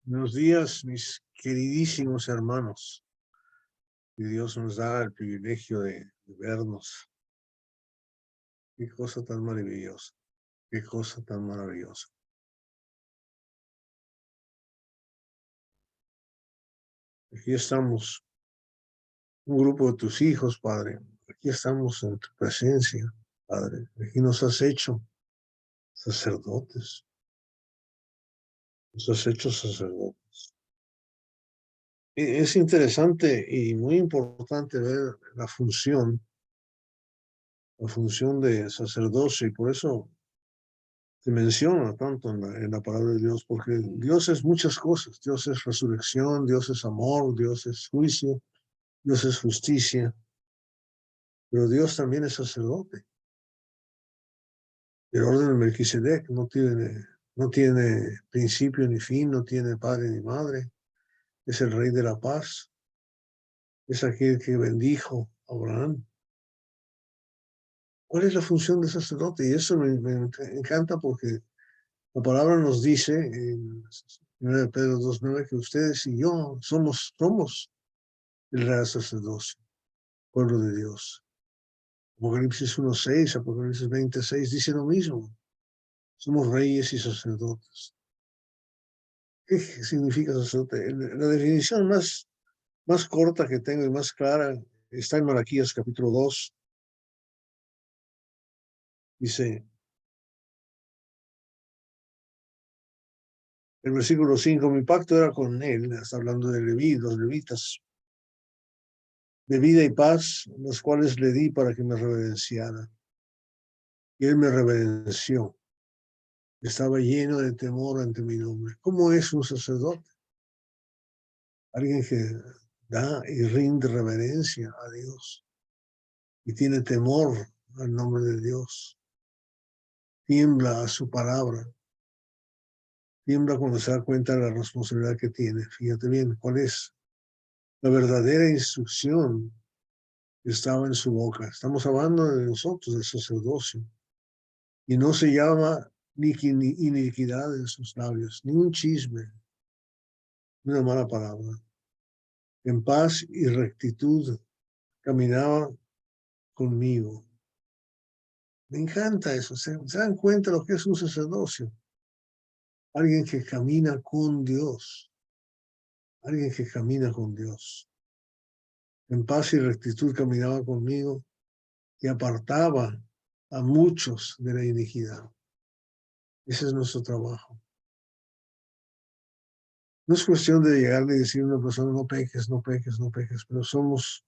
Buenos días, mis queridísimos hermanos. Y Dios nos da el privilegio de vernos. Qué cosa tan maravillosa. Qué cosa tan maravillosa. Aquí estamos, un grupo de tus hijos, Padre. Aquí estamos en tu presencia, Padre. Aquí nos has hecho sacerdotes. Nos has hecho sacerdotes. Es interesante y muy importante ver la función de sacerdocio, y por eso se menciona tanto en la palabra de Dios, porque Dios es muchas cosas. Dios es resurrección, Dios es amor, Dios es juicio, Dios es justicia, pero Dios también es sacerdote. El orden de Melquisedec no tiene principio ni fin, no tiene padre ni madre, es el rey de la paz, es aquel que bendijo a Abraham. ¿Cuál es la función del sacerdote? Y eso me encanta, porque la palabra nos dice en 1 Pedro 2:9 que ustedes y yo somos el real sacerdocio, pueblo de Dios. Apocalipsis 1:6, Apocalipsis 20:6 dice lo mismo. Somos reyes y sacerdotes. ¿Qué significa sacerdote? La definición más corta que tengo y más clara está en Malaquías capítulo 2. Dice el versículo 5, mi pacto era con él, está hablando de Leví, los levitas, de vida y paz, los cuales le di para que me reverenciara. Y él me reverenció. Estaba lleno de temor ante mi nombre. ¿Cómo es un sacerdote? Alguien que da y rinde reverencia a Dios y tiene temor al nombre de Dios. Tiembla a su palabra. Tiembla cuando se da cuenta de la responsabilidad que tiene. Fíjate bien, ¿cuál es la verdadera instrucción que estaba en su boca? Estamos hablando de nosotros, del sacerdocio. Y no se llama ni iniquidad en sus labios, ni un chisme, ni una mala palabra. En paz y rectitud caminaba conmigo. Me encanta eso. ¿Se dan cuenta lo que es un sacerdocio? Alguien que camina con Dios. Alguien que camina con Dios. En paz y rectitud caminaba conmigo y apartaba a muchos de la iniquidad. Ese es nuestro trabajo. No es cuestión de llegarle y decir a una persona, no peques, no peques, no peques, pero somos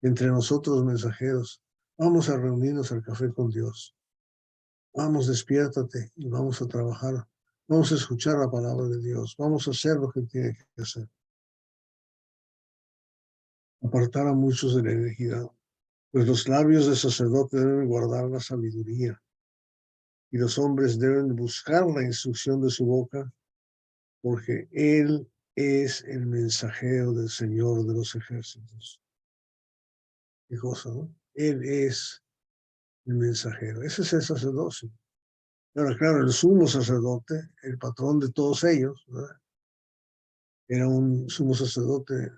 entre nosotros mensajeros. Vamos a reunirnos al café con Dios. Vamos, despiértate y vamos a trabajar. Vamos a escuchar la palabra de Dios. Vamos a hacer lo que tiene que hacer. Apartar a muchos de la iniquidad. Pues los labios del sacerdote deben guardar la sabiduría, y los hombres deben buscar la instrucción de su boca, porque él es el mensajero del Señor de los ejércitos. Qué cosa, ¿no? Él es el mensajero. Ese es el sacerdocio. Ahora, claro, el sumo sacerdote, el patrón de todos ellos, ¿verdad? Era un sumo sacerdote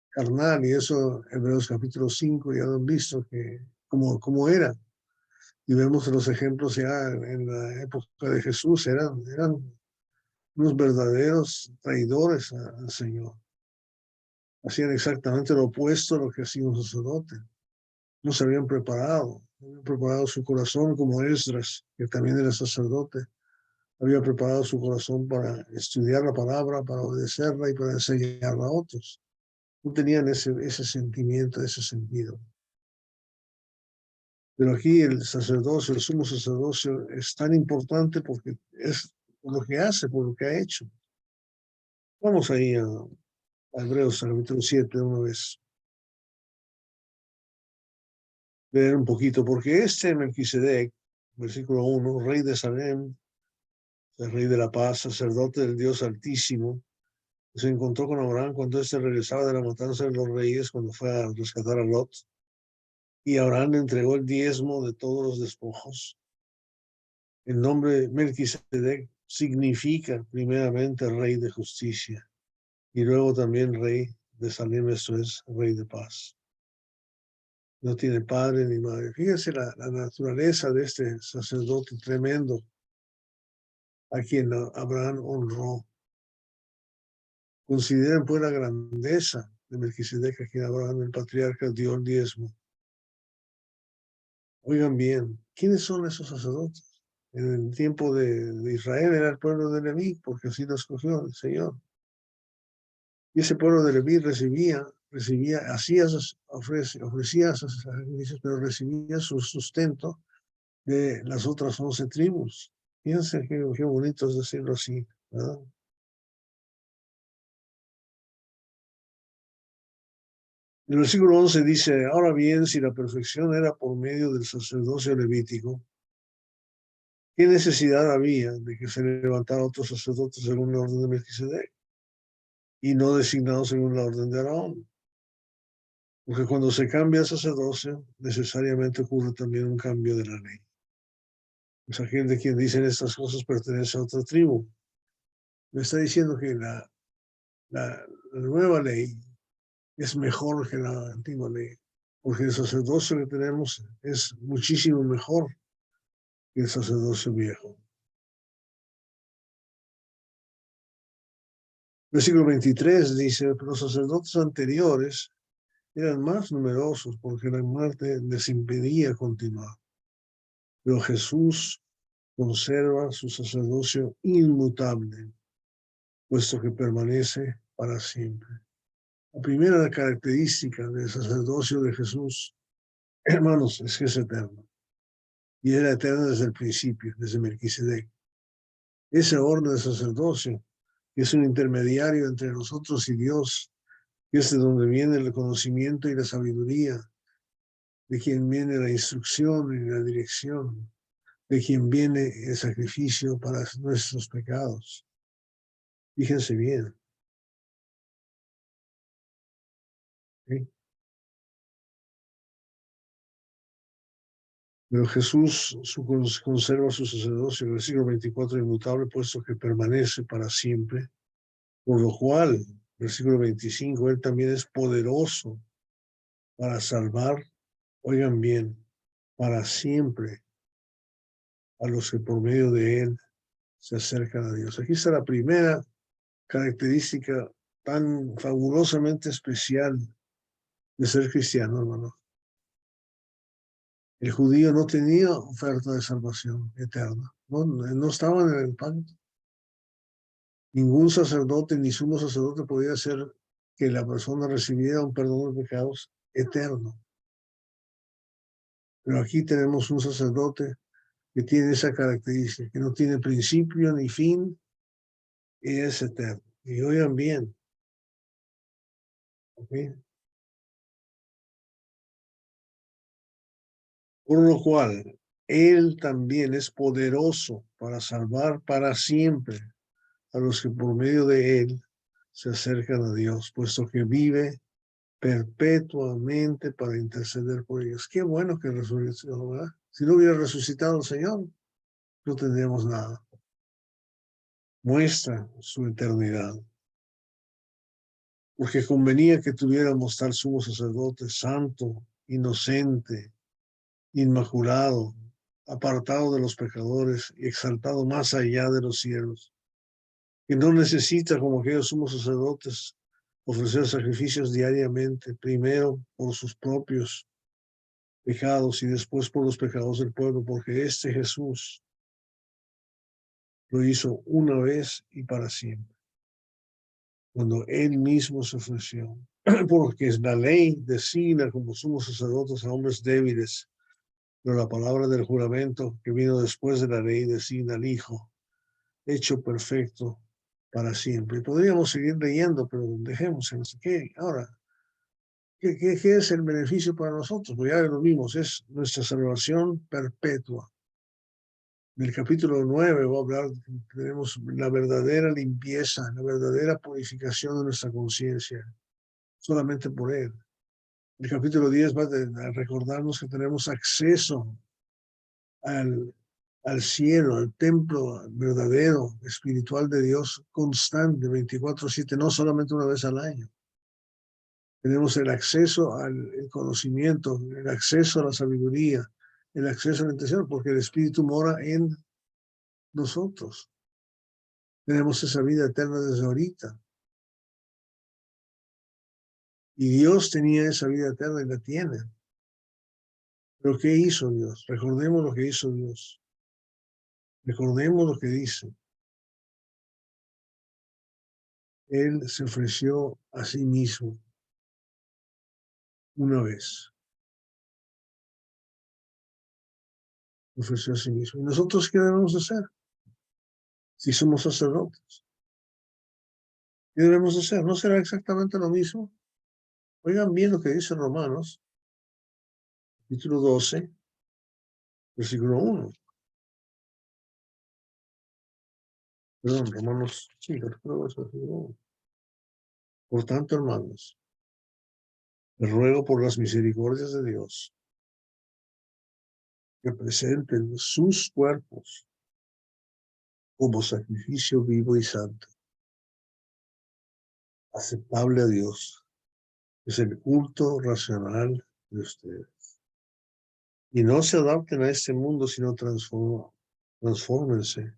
carnal, y eso Hebreos capítulo 5 ya lo han visto, que como era. Y vemos los ejemplos ya en la época de Jesús, eran unos verdaderos traidores al Señor. Hacían exactamente lo opuesto a lo que hacía un sacerdote. No se habían preparado su corazón, como Esdras, que también era sacerdote. Había preparado su corazón para estudiar la palabra, para obedecerla y para enseñarla a otros. No tenían ese sentimiento, ese sentido. Pero aquí el sacerdocio, el sumo sacerdocio, es tan importante porque es por lo que hace, por lo que ha hecho. Vamos ahí a Hebreos capítulo 7 de una vez. Leer un poquito, porque este Melquisedec, versículo 1, rey de Salem, el rey de la paz, sacerdote del Dios Altísimo, se encontró con Abraham cuando éste regresaba de la matanza de los reyes, cuando fue a rescatar a Lot. Y Abraham le entregó el diezmo de todos los despojos. El nombre Melquisedec significa primeramente rey de justicia y luego también rey de Salem, esto es, rey de paz. No tiene padre ni madre. Fíjense la naturaleza de este sacerdote tremendo a quien Abraham honró. Consideren pues la grandeza de Melquisedec, a quien Abraham, el patriarca, dio el diezmo. Oigan bien, ¿quiénes son esos sacerdotes? En el tiempo de Israel era el pueblo de Leví, porque así lo escogió el Señor. Y ese pueblo de Leví ofrecía sus sacrificios, pero recibía su sustento de las otras 11 tribus. Fíjense qué bonito es decirlo así, ¿verdad? El versículo 11 dice, ahora bien, si la perfección era por medio del sacerdocio levítico, ¿qué necesidad había de que se levantara otro sacerdote según la orden de Melquisedec y no designado según la orden de Aarón? Porque cuando se cambia el sacerdocio, necesariamente ocurre también un cambio de la ley. Pues aquel de quien dicen estas cosas pertenece a otra tribu. Me está diciendo que la nueva ley es mejor que la antigua ley, porque el sacerdocio que tenemos es muchísimo mejor que el sacerdocio viejo. Versículo 23 dice, los sacerdotes anteriores eran más numerosos porque la muerte les impedía continuar. Pero Jesús conserva su sacerdocio inmutable, puesto que permanece para siempre. La primera característica del sacerdocio de Jesús, hermanos, es que es eterno. Y era eterno desde el principio, desde Melquisedec. Ese orden de sacerdocio, que es un intermediario entre nosotros y Dios, que es de donde viene el conocimiento y la sabiduría, de quien viene la instrucción y la dirección, de quien viene el sacrificio para nuestros pecados. Fíjense bien. ¿Sí? Pero Jesús conserva su sacerdocio, el versículo 24, inmutable, puesto que permanece para siempre, por lo cual, versículo 25, Él también es poderoso para salvar, oigan bien, para siempre a los que por medio de Él se acercan a Dios. Aquí está la primera característica tan fabulosamente especial de ser cristiano, hermano. El judío no tenía oferta de salvación eterna, no estaban en el pacto. Ningún sacerdote ni sumo sacerdote podía hacer que la persona recibiera un perdón de pecados eterno. Pero aquí tenemos un sacerdote que tiene esa característica, que no tiene principio ni fin y es eterno. Y oigan bien, ¿okay? Por lo cual, Él también es poderoso para salvar para siempre a los que por medio de Él se acercan a Dios, puesto que vive perpetuamente para interceder por ellos. Qué bueno que resucitó, ¿verdad? Si no hubiera resucitado el Señor, no tendríamos nada. Muestra su eternidad. Porque convenía que tuviéramos tal sumo sacerdote santo, inocente, inmaculado, apartado de los pecadores y exaltado más allá de los cielos, que no necesita, como aquellos sumos sacerdotes, ofrecer sacrificios diariamente, primero por sus propios pecados y después por los pecados del pueblo, porque este Jesús lo hizo una vez y para siempre, cuando él mismo se ofreció. Porque la ley designa como sumos sacerdotes a hombres débiles, pero la palabra del juramento que vino después de la ley designa al Hijo, hecho perfecto para siempre. Y podríamos seguir leyendo, pero dejemos en qué. Ahora, ¿qué es el beneficio para nosotros? Pues ya lo vimos, es nuestra salvación perpetua. En el capítulo 9 va a hablar, tenemos la verdadera limpieza, la verdadera purificación de nuestra conciencia, solamente por Él. El capítulo 10 va a recordarnos que tenemos acceso al al cielo, al templo verdadero, espiritual de Dios, constante, 24/7, no solamente una vez al año. Tenemos el acceso al conocimiento, el acceso a la sabiduría, el acceso a la intención, porque el Espíritu mora en nosotros. Tenemos esa vida eterna desde ahorita. Y Dios tenía esa vida eterna y la tiene. Pero ¿qué hizo Dios? Recordemos lo que hizo Dios. Recordemos lo que dice. Él se ofreció a sí mismo una vez. Se ofreció a sí mismo. ¿Y nosotros qué debemos hacer? Si somos sacerdotes. ¿Qué debemos hacer? ¿No será exactamente lo mismo? Oigan bien lo que dice Romanos, capítulo 12, versículo 1. Perdón, Romanos, sí, capítulo 12, versículo 1. Por tanto, hermanos, les ruego por las misericordias de Dios que presenten sus cuerpos como sacrificio vivo y santo, aceptable a Dios, es el culto racional de ustedes. Y no se adapten a este mundo, sino transfórmense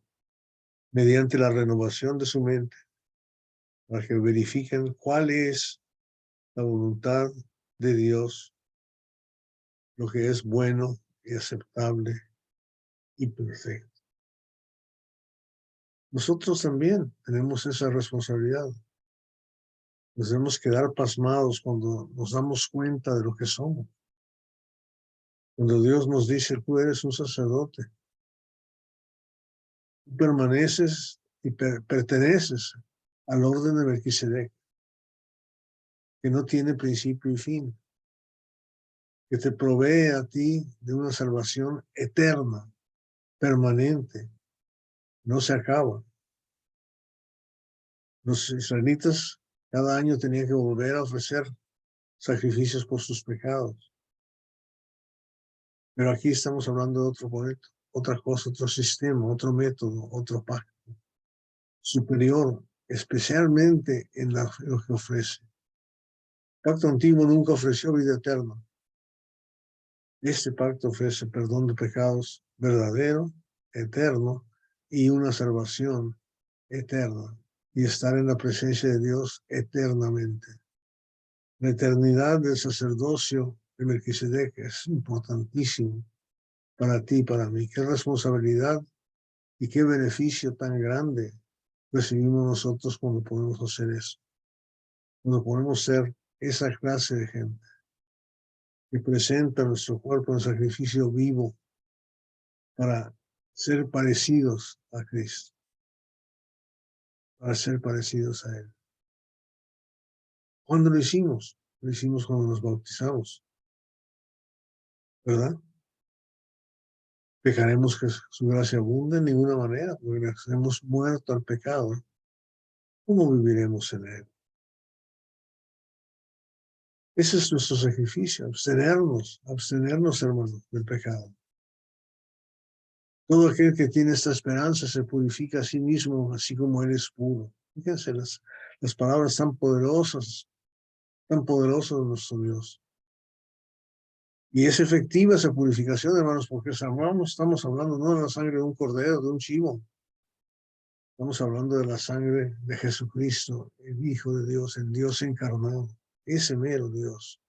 mediante la renovación de su mente, para que verifiquen cuál es la voluntad de Dios, lo que es bueno y aceptable y perfecto. Nosotros también tenemos esa responsabilidad. Nos debemos quedar pasmados cuando nos damos cuenta de lo que somos. Cuando Dios nos dice, tú eres un sacerdote, tú permaneces y perteneces al orden de Melquisedec, que no tiene principio y fin, que te provee a ti de una salvación eterna, permanente, no se acaba. Los israelitas cada año tenían que volver a ofrecer sacrificios por sus pecados. Pero aquí estamos hablando de otro momento, otra cosa, otro sistema, otro método, otro pacto superior, especialmente en lo que ofrece. El pacto antiguo nunca ofreció vida eterna. Este pacto ofrece perdón de pecados verdadero, eterno, y una salvación eterna, y estar en la presencia de Dios eternamente. La eternidad del sacerdocio de Melquisedec es importantísimo para ti y para mí. Qué responsabilidad y qué beneficio tan grande recibimos nosotros cuando podemos hacer eso, cuando podemos ser esa clase de gente que presenta nuestro cuerpo en sacrificio vivo para ser parecidos a Cristo, para ser parecidos a Él. ¿Cuándo lo hicimos? Lo hicimos cuando nos bautizamos, ¿verdad? Dejaremos que su gracia abunde en ninguna manera, porque hemos muerto al pecado. ¿Cómo viviremos en Él? Ese es nuestro sacrificio, abstenernos, hermanos, del pecado. Todo aquel que tiene esta esperanza se purifica a sí mismo, así como Él es puro. Fíjense las palabras tan poderosas de nuestro Dios. Y es efectiva esa purificación, hermanos, porque estamos hablando no de la sangre de un cordero, de un chivo. Estamos hablando de la sangre de Jesucristo, el Hijo de Dios, el Dios encarnado, ese mero Dios.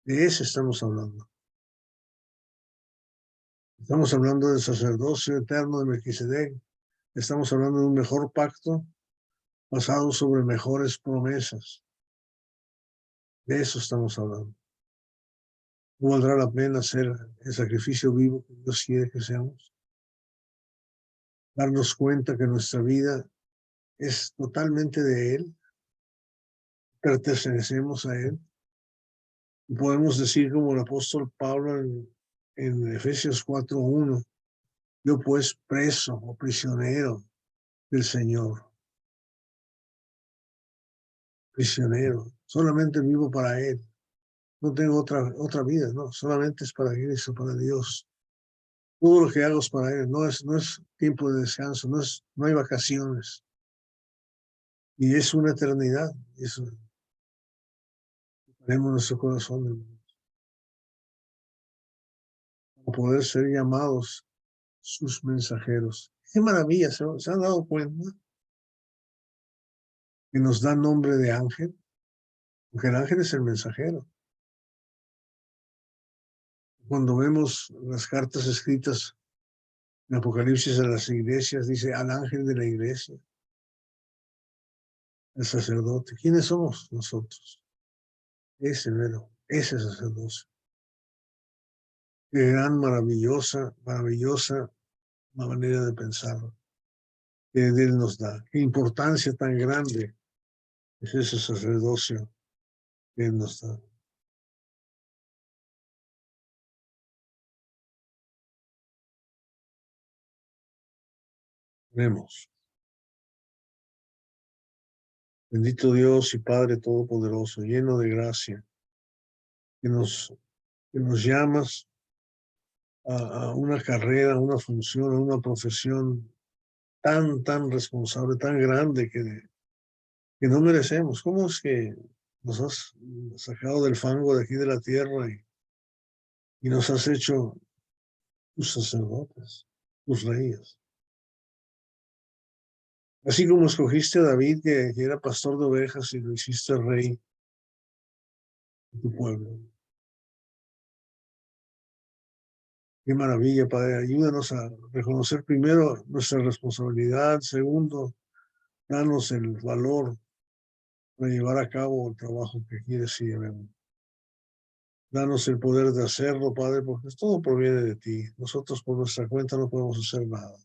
De ese estamos hablando. Estamos hablando del sacerdocio eterno de Melquisedec. Estamos hablando de un mejor pacto basado sobre mejores promesas. De eso estamos hablando. ¿No valdrá la pena hacer el sacrificio vivo que Dios quiere que seamos? Darnos cuenta que nuestra vida es totalmente de Él, pertenecemos a Él. Y podemos decir como el apóstol Pablo en Efesios 4:1, yo pues preso o prisionero del Señor, prisionero, solamente vivo para Él. No tengo otra vida, no, solamente es para Cristo, para Dios. Todo lo que hago es para Él, no es tiempo de descanso, no hay vacaciones. Y es una eternidad. Eso tenemos nuestro corazón, hermano, para poder ser llamados sus mensajeros. Qué maravilla, ¿se han dado cuenta? Que nos da nombre de ángel, porque el ángel es el mensajero. Cuando vemos las cartas escritas en Apocalipsis a las iglesias, dice al ángel de la iglesia, el sacerdote. ¿Quiénes somos nosotros? Ese velo, ese sacerdocio. Qué gran, maravillosa manera de pensar que Él nos da. Qué importancia tan grande es ese sacerdocio que Él nos da. Vemos. Bendito Dios y Padre Todopoderoso, lleno de gracia, que nos, que nos llamas a una carrera, a una función, a una profesión tan responsable, tan grande que no merecemos. ¿Cómo es que nos has sacado del fango de aquí de la tierra y nos has hecho tus sacerdotes, tus reyes? Así como escogiste a David, que era pastor de ovejas, y lo hiciste rey de tu pueblo. Qué maravilla, Padre. Ayúdanos a reconocer primero nuestra responsabilidad. Segundo, danos el valor para llevar a cabo el trabajo que quieres y debemos. Danos el poder de hacerlo, Padre, porque todo proviene de ti. Nosotros por nuestra cuenta no podemos hacer nada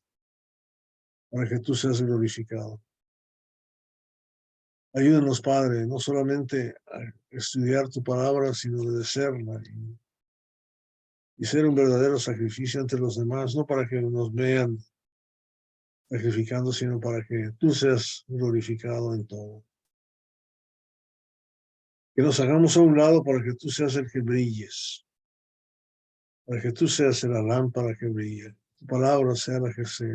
para que tú seas glorificado. Ayúdanos, Padre, no solamente a estudiar tu palabra, sino obedecerla y ser un verdadero sacrificio ante los demás, no para que nos vean sacrificando, sino para que tú seas glorificado en todo. Que nos hagamos a un lado para que tú seas el que brilles, para que tú seas la lámpara que brilla. Tu palabra sea la que se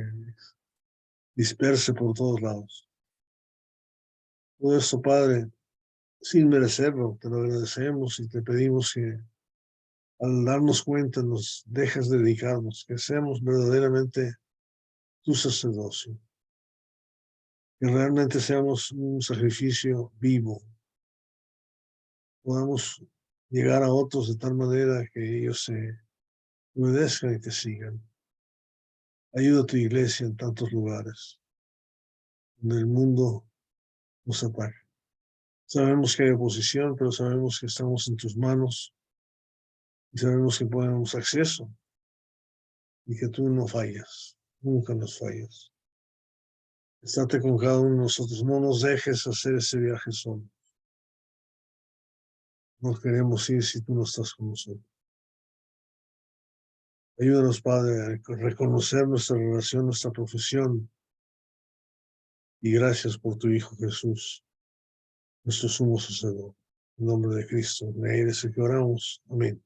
disperse por todos lados. Todo esto, Padre, sin merecerlo, te lo agradecemos y te pedimos que al darnos cuenta nos dejes dedicarnos, que seamos verdaderamente tu sacerdocio, que realmente seamos un sacrificio vivo, podamos llegar a otros de tal manera que ellos se obedezcan y te sigan. Ayuda a tu iglesia en tantos lugares donde el mundo nos ataca. Sabemos que hay oposición, pero sabemos que estamos en tus manos y sabemos que podemos acceso y que tú no fallas, nunca nos fallas. Estate con cada uno de nosotros, no nos dejes hacer ese viaje solo. No queremos ir si tú no estás con nosotros. Ayúdanos, Padre, a reconocer nuestra relación, nuestra profesión, y gracias por tu Hijo Jesús, nuestro sumo sacerdote. En nombre de Cristo, en Él es el que oramos. Amén.